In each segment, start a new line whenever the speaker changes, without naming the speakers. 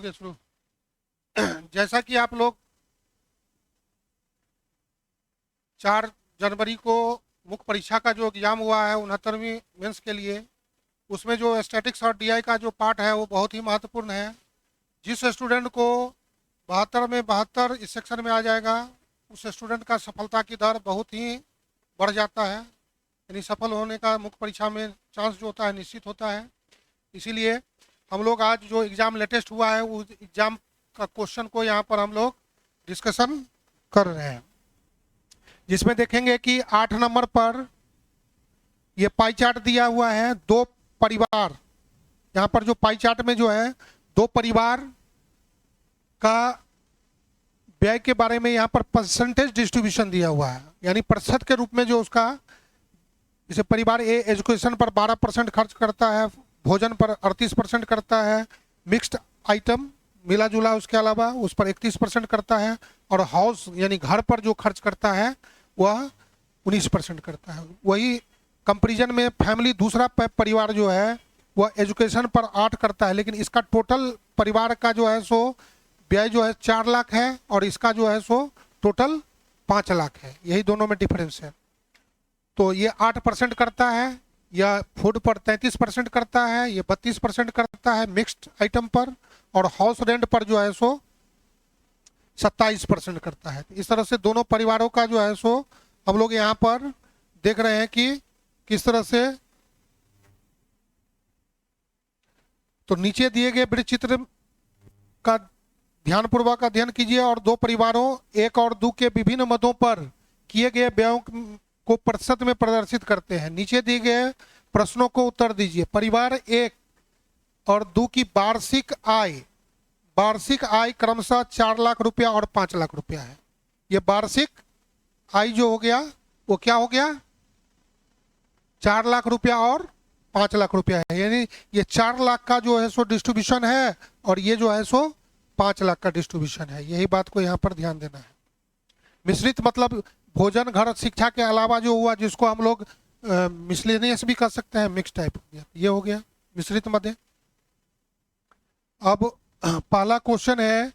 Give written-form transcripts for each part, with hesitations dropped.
गया शुरू। जैसा कि आप लोग 4 जनवरी को मुख्य परीक्षा का जो एग्ज़ाम हुआ है 69वीं मेंस के लिए, उसमें जो स्टैटिक्स और डीआई का जो पार्ट है वो बहुत ही महत्वपूर्ण है। जिस स्टूडेंट को 72 में 72 इस सेक्शन में आ जाएगा, उस स्टूडेंट का सफलता की दर बहुत ही बढ़ जाता है, यानी सफल होने का मुख्य परीक्षा में चांस जो होता है निश्चित होता है। इसीलिए हम लोग आज जो एग्ज़ाम लेटेस्ट हुआ है उस एग्ज़ाम का क्वेश्चन को यहाँ पर हम लोग डिस्कशन कर रहे हैं, जिसमें देखेंगे कि 8 नंबर पर ये पाई चार्ट दिया हुआ है। दो परिवार, यहाँ पर जो पाई चार्ट में जो है दो परिवार का व्यय के बारे में यहाँ पर परसेंटेज डिस्ट्रीब्यूशन दिया हुआ है, यानी प्रतिशत के रूप में जो उसका, जैसे परिवार ए एजुकेशन पर 12% खर्च करता है, भोजन पर 38% करता है, मिक्स्ड आइटम मिला जुला उसके अलावा उस पर 31% करता है, और हाउस यानी घर पर जो खर्च करता है वह 19% करता है। वही कंपैरिजन में फैमिली दूसरा परिवार जो है वह एजुकेशन पर 8 करता है, लेकिन इसका टोटल परिवार का जो है सो व्यय जो है 4 लाख है और इसका जो है सो टोटल 5 लाख है। यही दोनों में डिफरेंस है। तो ये 8% करता है, या फूड पर 33% करता है, ये 32% करता है मिक्स्ड आइटम पर, और हाउस रेंट पर जो है सो 27% करता है। इस तरह से दोनों परिवारों का जो है सो हम लोग यहाँ पर देख रहे हैं कि किस तरह से। तो नीचे दिए गए वृत्त चित्र का ध्यानपूर्वक अध्ययन कीजिए और दो परिवारों 1 और 2 के विभिन्न मदों पर किए गए व्ययों को प्रतिशत में प्रदर्शित करते हैं। नीचे दिए गए प्रश्नों को उत्तर दीजिए। परिवार 1 और 2 की वार्षिक आय क्रमशः 4 लाख रुपया और 5 लाख रुपया है। ये वार्षिक आय जो हो गया वो क्या हो गया, 4 लाख रुपया और 5 लाख रुपया है, यानी ये 4 लाख का जो है सो डिस्ट्रीब्यूशन है और ये जो है सो 5 लाख का डिस्ट्रीब्यूशन है। यही बात को यहाँ पर ध्यान देना है। मिश्रित मतलब भोजन घर शिक्षा के अलावा जो हुआ, जिसको हम लोग मिसलेनियस भी कर सकते हैं, मिक्स टाइप हो गया, ये हो गया मिश्रित मध्य। अब पहला क्वेश्चन है,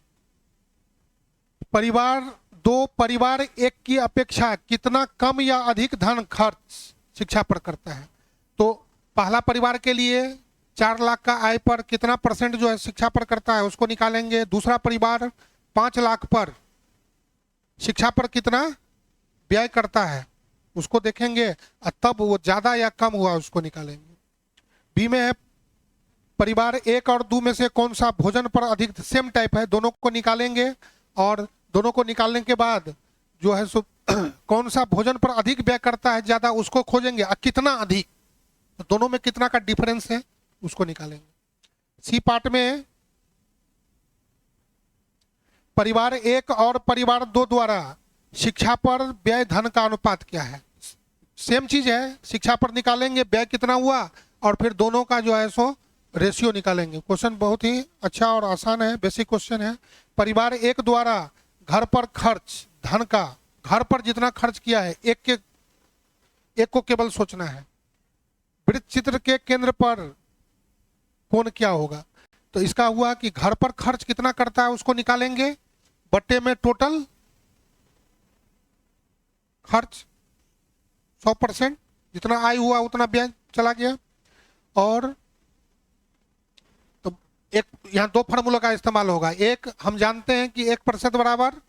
परिवार 1 की अपेक्षा कितना कम या अधिक धन खर्च शिक्षा पर करता है। तो पहला परिवार के लिए 4 लाख का आय पर कितना % जो है शिक्षा पर करता है उसको निकालेंगे। दूसरा परिवार 5 लाख पर शिक्षा पर कितना व्यय करता है उसको देखेंगे, तब वो ज्यादा या कम हुआ उसको निकालेंगे। बी में है, परिवार 1 और 2 में से कौन सा भोजन पर अधिक, सेम टाइप है, दोनों को निकालेंगे और दोनों को निकालने के बाद जो है सो कौन सा भोजन पर अधिक व्यय करता है ज्यादा उसको खोजेंगे, कितना अधिक, तो दोनों में कितना का डिफरेंस है उसको निकालेंगे। सी पार्ट में परिवार 1 और परिवार 2 द्वारा शिक्षा पर व्यय धन का अनुपात क्या है। सेम चीज है, शिक्षा पर निकालेंगे व्यय कितना हुआ और फिर दोनों का जो है सो रेशियो निकालेंगे। क्वेश्चन बहुत ही अच्छा और आसान है, बेसिक क्वेश्चन है। परिवार 1 द्वारा घर पर खर्च धन का, घर पर जितना खर्च किया है एक को केवल सोचना है। वृत्त चित्र के केंद्र पर कोण क्या होगा, तो इसका हुआ कि घर पर खर्च कितना करता है उसको निकालेंगे, बट्टे में टोटल खर्च 100%, जितना आय हुआ उतना ब्याज चला गया। और तो एक यहाँ 2 फार्मूला का इस्तेमाल होगा। एक हम जानते हैं कि 1% बराबर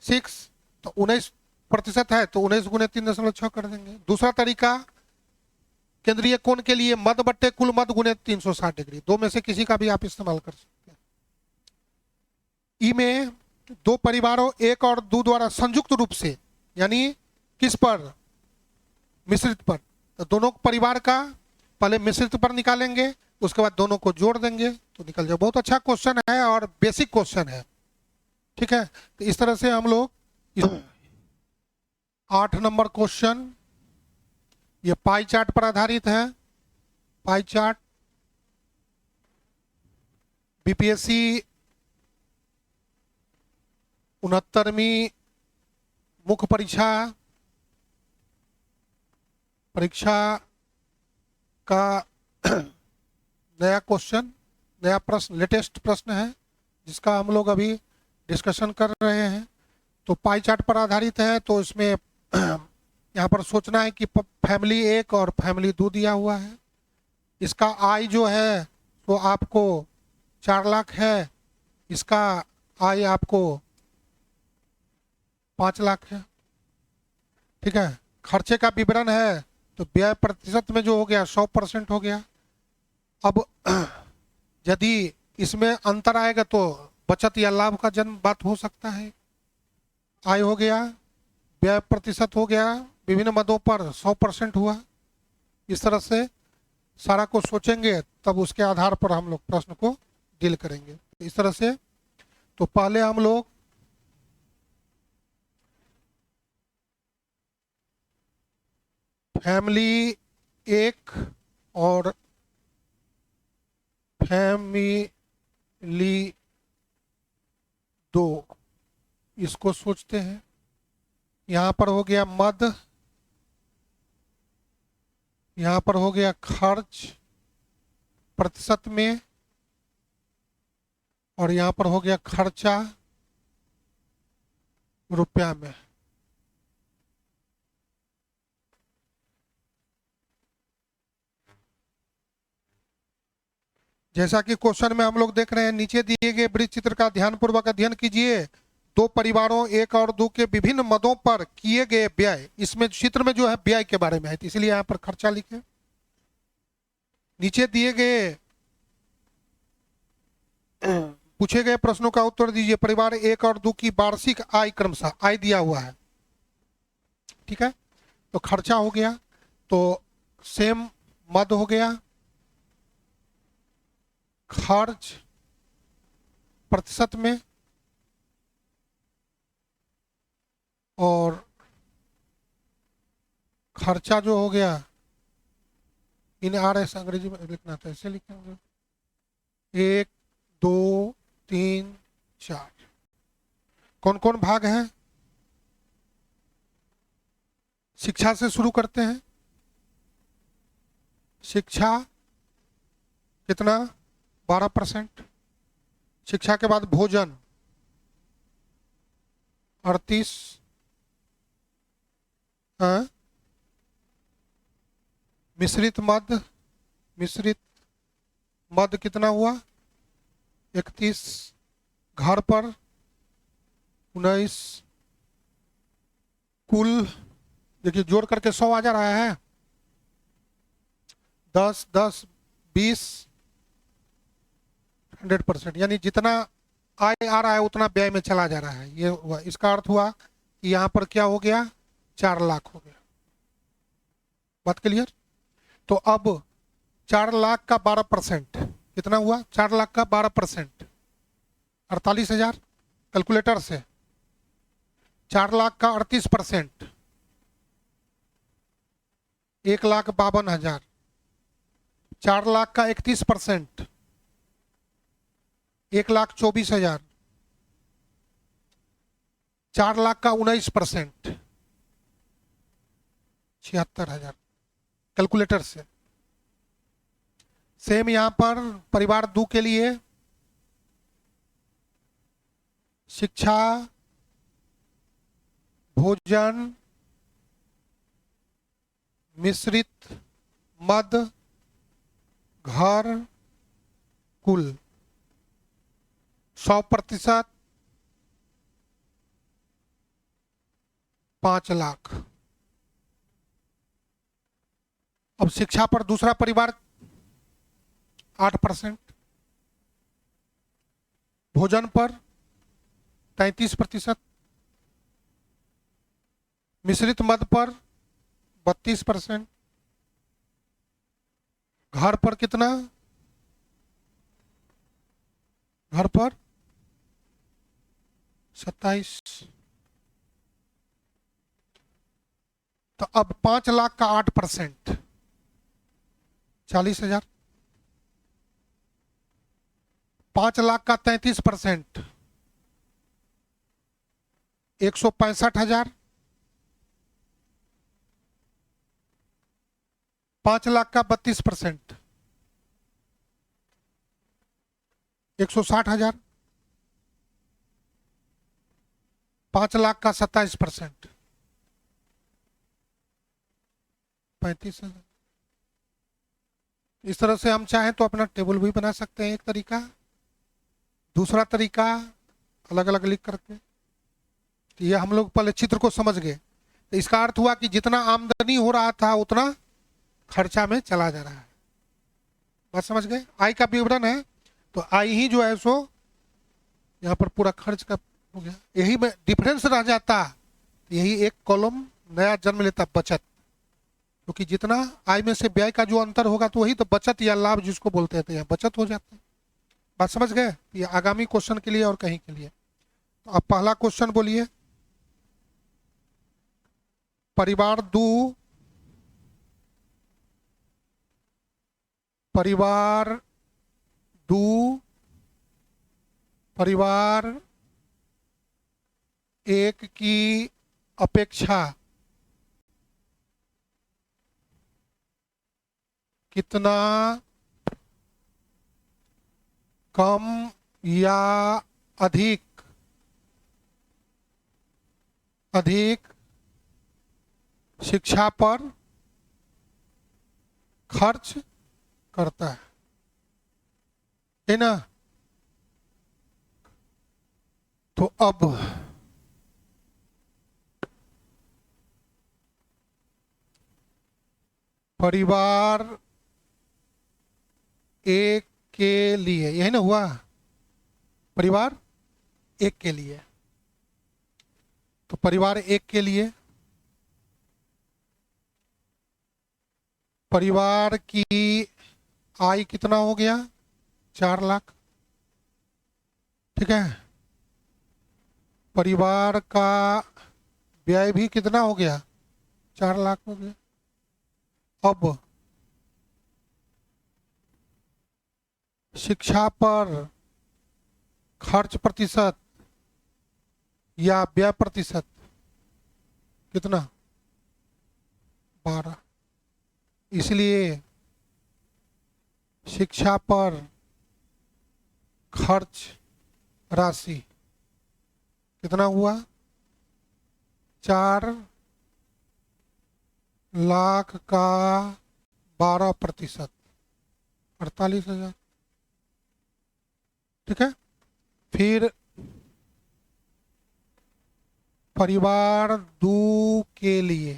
6, तो 19% है तो 19 गुने 3.6 कर देंगे। दूसरा तरीका, केंद्रीय कोण के लिए मद बट्टे कुल मद गुने 360 डिग्री, 2 में से किसी का भी आप इस्तेमाल कर सकते हैं। ई में 2 परिवारों 1 और 2 द्वारा संयुक्त रूप से, यानी किस पर, मिश्रित पर, तो दोनों परिवार का पहले मिश्रित पर निकालेंगे, उसके बाद दोनों को जोड़ देंगे तो निकल जाए। बहुत अच्छा क्वेश्चन है और बेसिक क्वेश्चन है, ठीक है। तो इस तरह से हम लोग 8 नंबर क्वेश्चन ये पाई चार्ट पर आधारित है। पाई चार्ट बीपीएससी 69वीं मुख्य परीक्षा का नया क्वेश्चन नया प्रश्न, लेटेस्ट प्रश्न है जिसका हम लोग अभी डिस्कशन कर रहे हैं। तो पाई चार्ट पर आधारित है, तो इसमें यहाँ पर सोचना है कि फैमिली 1 और फैमिली 2 दिया हुआ है। इसका आय जो है तो आपको 4 लाख है, इसका आय आपको 5 लाख है। ठीक है। खर्चे का विवरण है तो व्यय प्रतिशत में जो हो गया 100% हो गया। अब यदि इसमें अंतर आएगा तो बचत या लाभ का जन्म बात हो सकता है। आय हो गया, व्यय प्रतिशत हो गया, विभिन्न मदों पर 100% हुआ। इस तरह से सारा को सोचेंगे तब उसके आधार पर हम लोग प्रश्न को डील करेंगे। इस तरह से तो पहले हम लोग फैमिली 1 और फैमिली 2 इसको सोचते हैं। यहाँ पर हो गया मद, यहाँ पर हो गया खर्च प्रतिशत में, और यहाँ पर हो गया खर्चा रुपया में। जैसा कि क्वेश्चन में हम लोग देख रहे हैं, नीचे दिए गए वृत्त चित्र का ध्यानपूर्वक अध्ययन कीजिए। 2 परिवारों 1 और 2 के विभिन्न मदों पर किए गए व्यय, इसमें चित्र में जो है व्यय के बारे में है, इसलिए यहाँ पर खर्चा लिखे। नीचे दिए गए पूछे गए प्रश्नों का उत्तर दीजिए। परिवार 1 और 2 की वार्षिक आय क्रमशः, आय दिया हुआ है। ठीक है। तो खर्चा हो गया, तो सेम मद हो गया, खर्च प्रतिशत में, और खर्चा जो हो गया इन RS अंग्रेजी में लिखना था, ऐसे लिखेंगे 1 2 3 4। कौन कौन भाग हैं? शिक्षा से शुरू करते हैं। शिक्षा कितना? 12%। शिक्षा के बाद भोजन 38। मिश्रित मद, मिश्रित मद कितना हुआ? 31। घर पर 19। कुल देखिए जोड़ करके 100 आ जा रहा है। 10 10 20 100%, यानी जितना आय आ रहा है उतना व्यय में चला जा रहा है। ये हुआ, इसका अर्थ हुआ कि यहाँ पर क्या हो गया? 4 लाख हो गया। बात क्लियर? तो अब 4 लाख का 12% कितना हुआ? 4 लाख का 12% 48,000। कैलकुलेटर से 4 लाख का 38% 1,52,000। 4 लाख का 31% 1,24,000। 4 लाख का 19% 76,000। कैलकुलेटर से सेम यहां पर परिवार 2 के लिए शिक्षा, भोजन, मिश्रित मद, घर, कुल 100% 5 लाख। अब शिक्षा पर दूसरा परिवार 8%, भोजन पर 33%, मिश्रित मद पर 32%, घर पर कितना? घर पर 27। तो अब 5 लाख का 8% 40,000। 5 लाख का 33% 165,000। 5 लाख का 32% 160,000, 5 लाख का 27%, 35,000। इस तरह से हम चाहें तो अपना टेबल भी बना सकते हैं, एक तरीका। दूसरा तरीका अलग अलग लिख करके, तो ये हम लोग पहले चित्र को समझ गए। तो इसका अर्थ हुआ कि जितना आमदनी हो रहा था उतना खर्चा में चला जा रहा है। बात समझ गए? आय का विवरण है तो आय ही जो है सो यहाँ पर पूरा खर्च का हो गया। यही में डिफरेंस रह जाता, यही एक कॉलम नया जन्म लेता, बचत। क्योंकि जितना आय में से व्यय का जो अंतर होगा तो वही तो बचत या लाभ जिसको बोलते हैं, तो यहाँ बचत हो जाता है। बात समझ गए? ये आगामी क्वेश्चन के लिए और कहीं के लिए। तो अब पहला क्वेश्चन बोलिए। परिवार एक की अपेक्षा कितना कम या अधिक शिक्षा पर खर्च करता है ना? तो अब परिवार एक के लिए, यही ना हुआ? परिवार एक के लिए, तो परिवार एक के लिए परिवार की आय कितना हो गया? 4 लाख। ठीक है। परिवार का व्यय भी कितना हो गया? 4 लाख हो गया। अब शिक्षा पर खर्च प्रतिशत या व्यय प्रतिशत कितना? 12। इसलिए शिक्षा पर खर्च राशि कितना हुआ? 4 लाख का 12%, 48,000। ठीक है। फिर परिवार 2 के लिए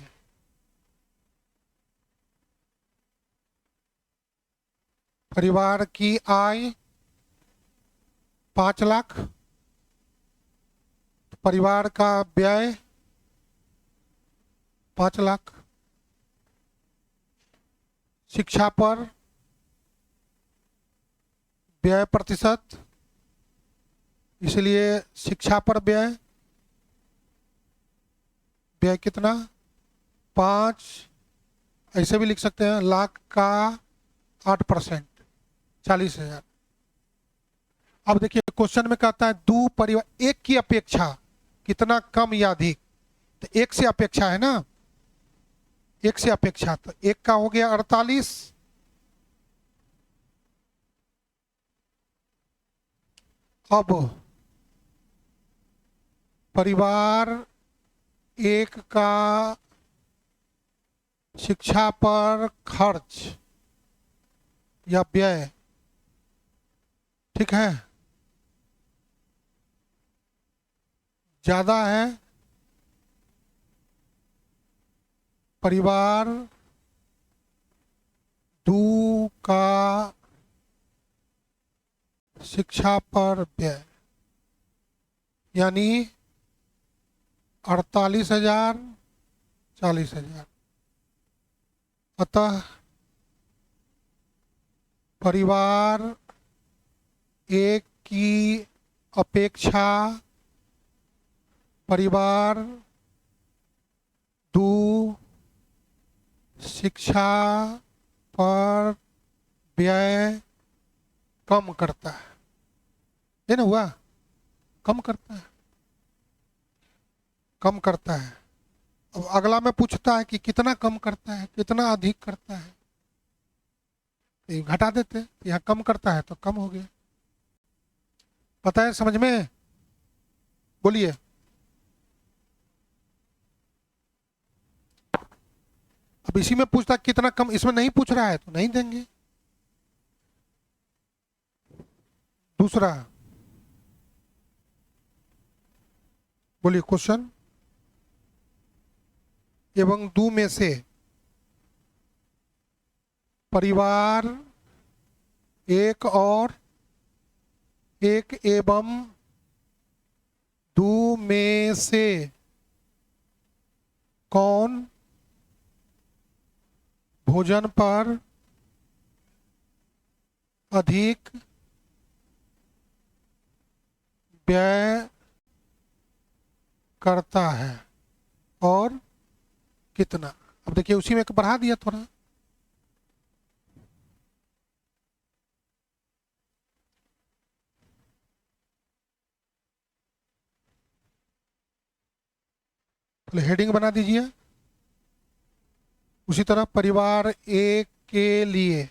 परिवार की आय 5 लाख, परिवार का व्यय 5 लाख। शिक्षा पर व्यय प्रतिशत, इसलिए शिक्षा पर व्यय कितना? 5, ऐसे भी लिख सकते हैं, लाख का 8%, 40,000। अब देखिए क्वेश्चन में कहता है दो परिवार एक की अपेक्षा कितना कम या अधिक, तो एक से अपेक्षा है ना, एक से अपेक्षा, तो एक का हो गया 48। अब परिवार एक का शिक्षा पर खर्च या व्यय, ठीक है, ज्यादा है। परिवार 2 का शिक्षा पर व्यय यानी 48,000, 40,000। अतः परिवार एक की अपेक्षा परिवार 2 शिक्षा पर व्यय कम करता है। ये ना हुआ? कम करता है, कम करता है। अब अगला में पूछता है कि कितना कम करता है, कितना अधिक करता है, तो घटा देते, यहाँ कम करता है तो कम हो गया। पता है समझ में? बोलिए। अब इसी में पूछता कितना कम, इसमें नहीं पूछ रहा है तो नहीं देंगे। दूसरा बोलिए क्वेश्चन। एवं दो में से परिवार एक और एक एवं दो में से कौन भोजन पर अधिक व्यय करता है और कितना? अब देखिए उसी में बढ़ा दिया थोड़ा। तो हेडिंग बना दीजिए। उसी तरह परिवार एक के लिए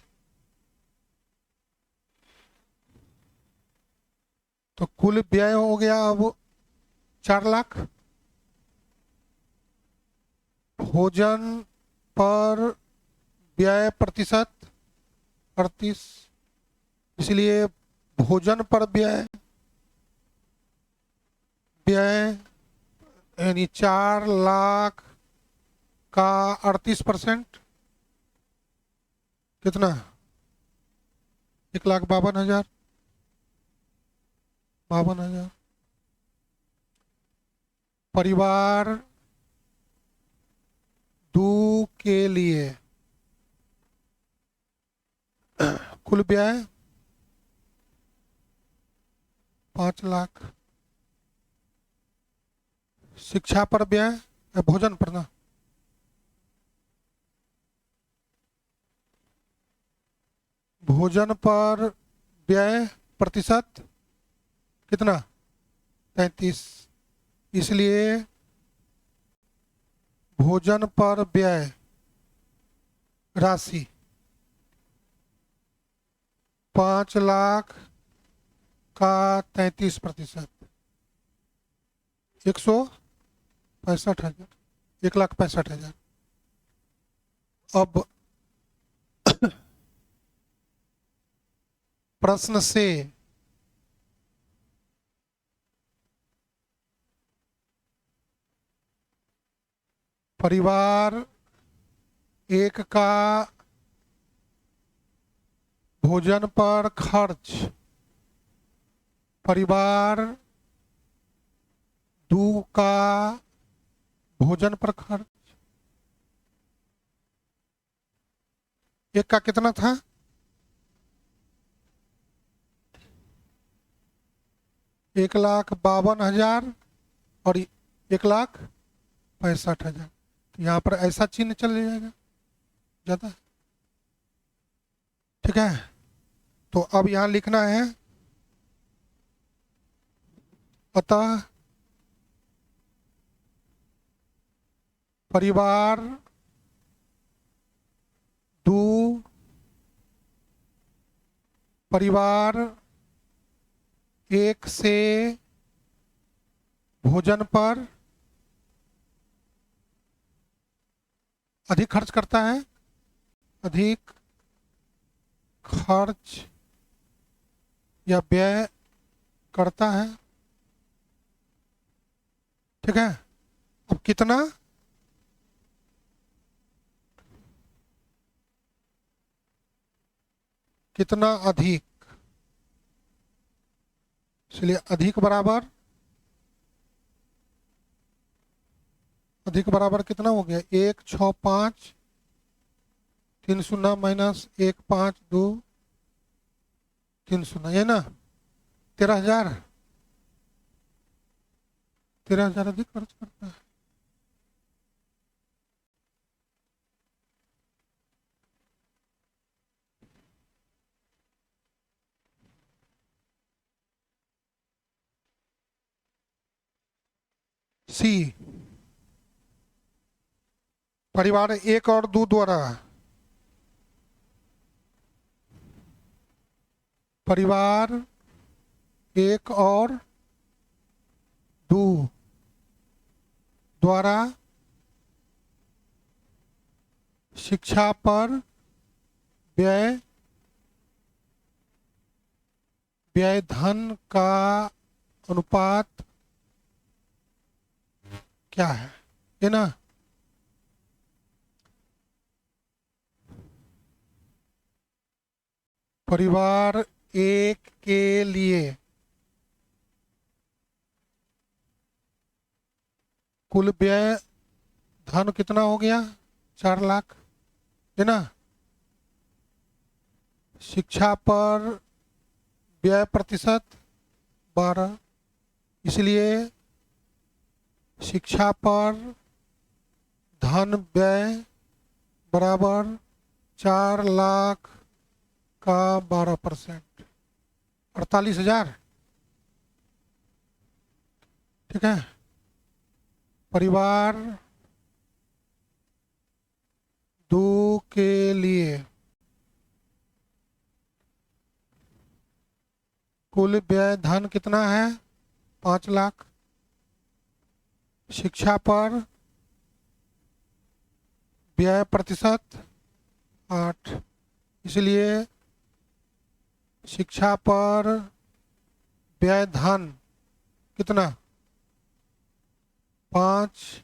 तो कुल व्यय हो गया अब 4 लाख। भोजन पर व्यय प्रतिशत 38, इसलिए भोजन पर व्यय व्यय यानी 4 लाख का 38% कितना? 1,52,000। 52,000। परिवार दो के लिए कुल व्यय 5 लाख। शिक्षा पर व्यय या भोजन पर ना? भोजन पर व्यय प्रतिशत कितना? 33, इसलिए भोजन पर व्यय राशि 5 लाख का 33%, 165,000, 1,65,000। अब प्रश्न से परिवार एक का भोजन पर खर्च परिवार दो का भोजन पर खर्च एक का कितना था? 1,52,000 और 1,65,000। तो यहाँ पर ऐसा चिन्ह चल जाएगा ज्यादा। ठीक है, तो अब यहाँ लिखना है अतः परिवार दो परिवार एक से भोजन पर अधिक खर्च करता है, अधिक खर्च या व्यय करता है। ठीक है, अब कितना? कितना अधिक, इसलिए अधिक बराबर कितना हो गया? 1,65,30 माइनस 1,52,30, ये ना 13,000। 13,000 अधिक खर्च करता है। सी परिवार एक और दो द्वारा परिवार एक और दो द्वारा शिक्षा पर व्यय व्यय धन का अनुपात क्या है ना। परिवार एक के लिए कुल व्यय धन कितना हो गया, 4 लाख है ना। शिक्षा पर व्यय प्रतिशत 12, इसलिए शिक्षा पर धन व्यय बराबर 4 लाख का 12%, 48,000। ठीक है। परिवार दो के लिए कुल व्यय धन कितना है, 5 लाख। शिक्षा पर व्यय प्रतिशत 8, इसलिए शिक्षा पर व्यय धन कितना, 5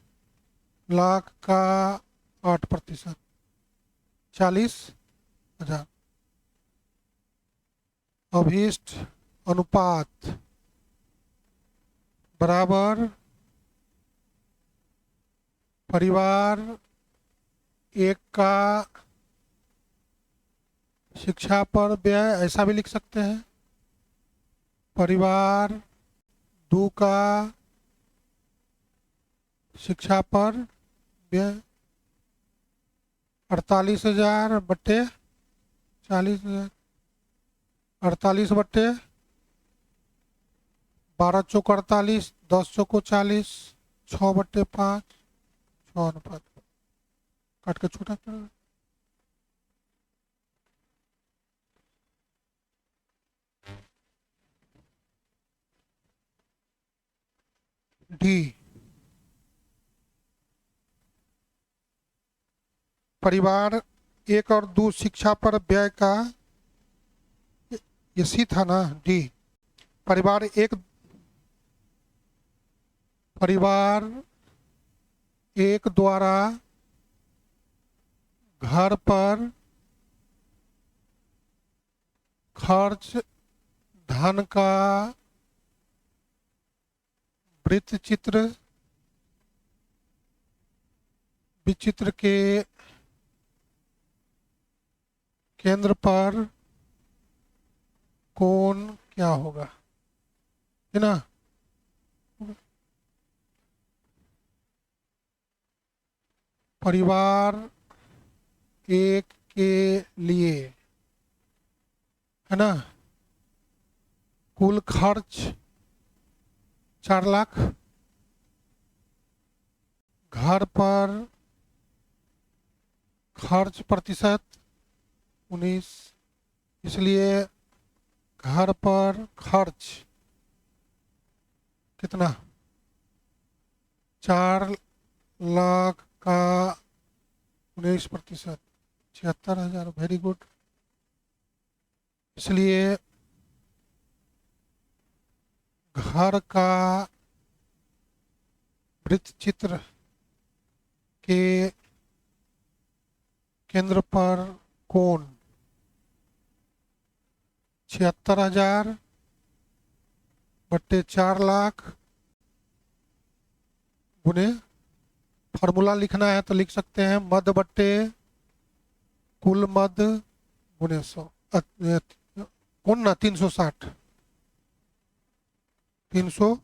लाख का 8%, 40,000। अभीष्ट अनुपात बराबर परिवार एक का शिक्षा पर व्यय, ऐसा भी लिख सकते हैं, परिवार दो का शिक्षा पर व्यय 48,000 बट्टे 40,000, 48 बट्टे 12 चौक 48, 10 चौको 40, 6 बट्टे 5, 6 अनुपात काट के छोटा कर डी। परिवार एक और दो शिक्षा पर व्यय का, ये सी था ना, डी। परिवार एक द्वारा घर पर खर्च धन का वृत्त चित्र विचित्र के केंद्र पर कोण क्या होगा, है ना। परिवार एक के लिए, है ना, कुल खर्च 4 लाख, घर पर खर्च प्रतिशत 19, इसलिए घर पर खर्च कितना, 4 लाख का 19%, 76,000। Very good. इसलिए घर का वृत्त चित्र के केंद्र पर कोण 76,000 बट्टे 4 लाख गुने, फॉर्मूला लिखना है तो लिख सकते हैं, मद बट्टे कुल मद गुने 100, कौन ना 360, 300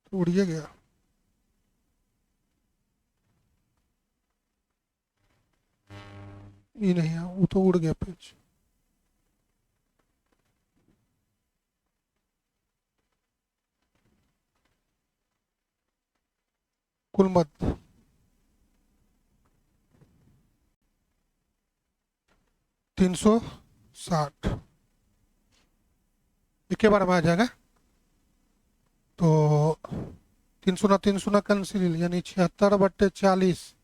तो उड़िए गया। ये नहीं है, वो तो उड़ गया पेज। कुल मद 360 एक के बार में आ जाएगा। तो 300 कैंसिल, यानी 76/40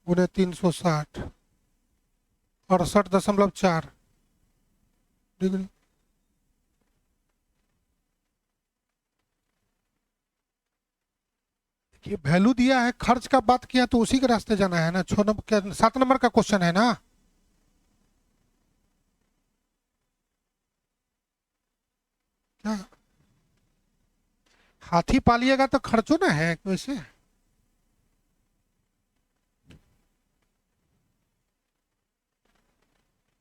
गुने 360, 68.4 डिग्री। ये वैल्यू दिया है, खर्च का बात किया तो उसी के रास्ते जाना है ना। 6 नंबर 7 नंबर का क्वेश्चन है ना। क्या हाथी पालिएगा तो खर्चो ना है वैसे।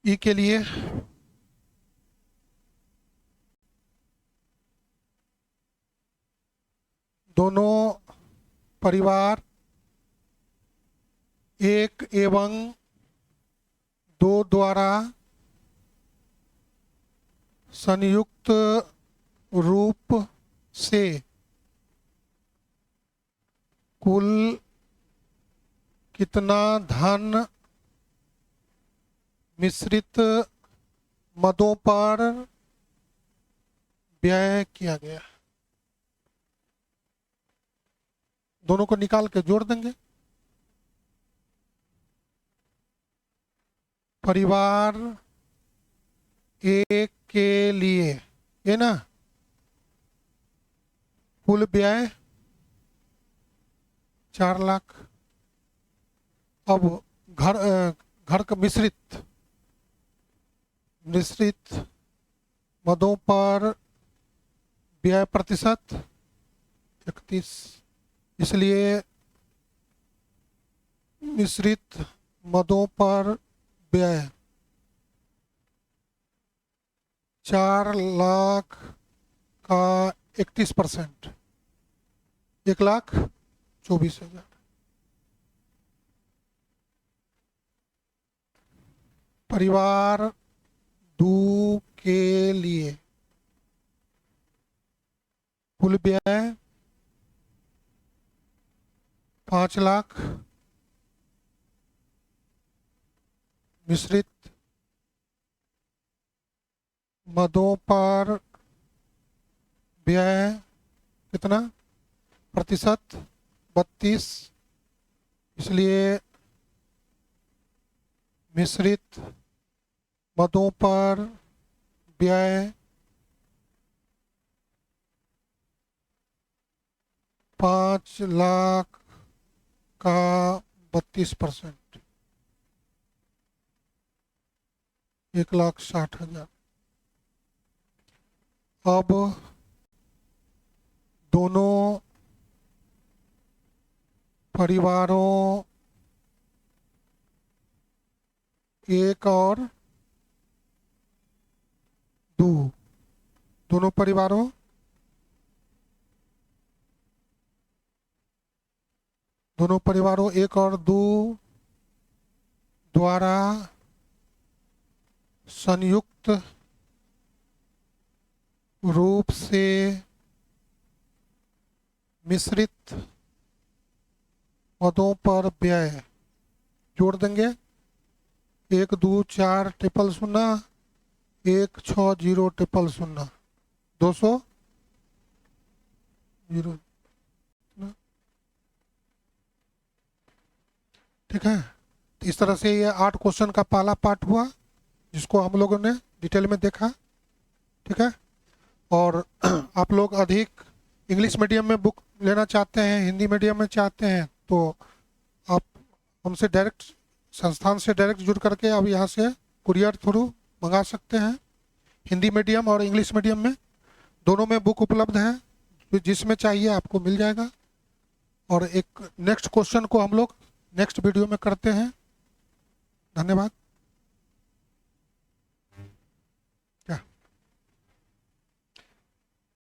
ई के लिए दोनों परिवार 1 एवं 2 द्वारा संयुक्त रूप से कुल कितना धन मिश्रित मदों पर व्यय किया गया। दोनों को निकाल के जोड़ देंगे। परिवार एक के लिए ये ना कुल व्यय 4 लाख। अब घर का मिश्रित मदों पर व्यय प्रतिशत 31, इसलिए मिश्रित मदों पर व्यय 4 लाख का 31%, 1,24,000। परिवार 2 के लिए कुल व्यय 5 लाख, मिश्रित मदों पर व्यय कितना प्रतिशत 32, इसलिए मिश्रित मदों पर व्यय 5 लाख का 32%, 1,60,000। अब दोनों परिवारों 1 और 2, दोनों परिवारों दोनों परिवारों 1 और 2 द्वारा संयुक्त रूप से मिश्रित मदों पर व्यय जोड़ देंगे। 1 2 4 000, 1 6 0 000, 200 0। ठीक है, तो इस तरह से ये 8 क्वेश्चन का पहला पार्ट हुआ जिसको हम लोगों ने डिटेल में देखा। ठीक है, और आप लोग अधिक इंग्लिश मीडियम में बुक लेना चाहते हैं, हिंदी मीडियम में चाहते हैं, तो आप हमसे डायरेक्ट संस्थान से डायरेक्ट जुड़ करके अब यहाँ से कुरियर थ्रू मंगा सकते हैं। हिंदी मीडियम और इंग्लिश मीडियम में दोनों में बुक उपलब्ध है, जिसमें चाहिए आपको मिल जाएगा। और एक नेक्स्ट क्वेश्चन को हम लोग नेक्स्ट वीडियो में करते हैं। धन्यवाद।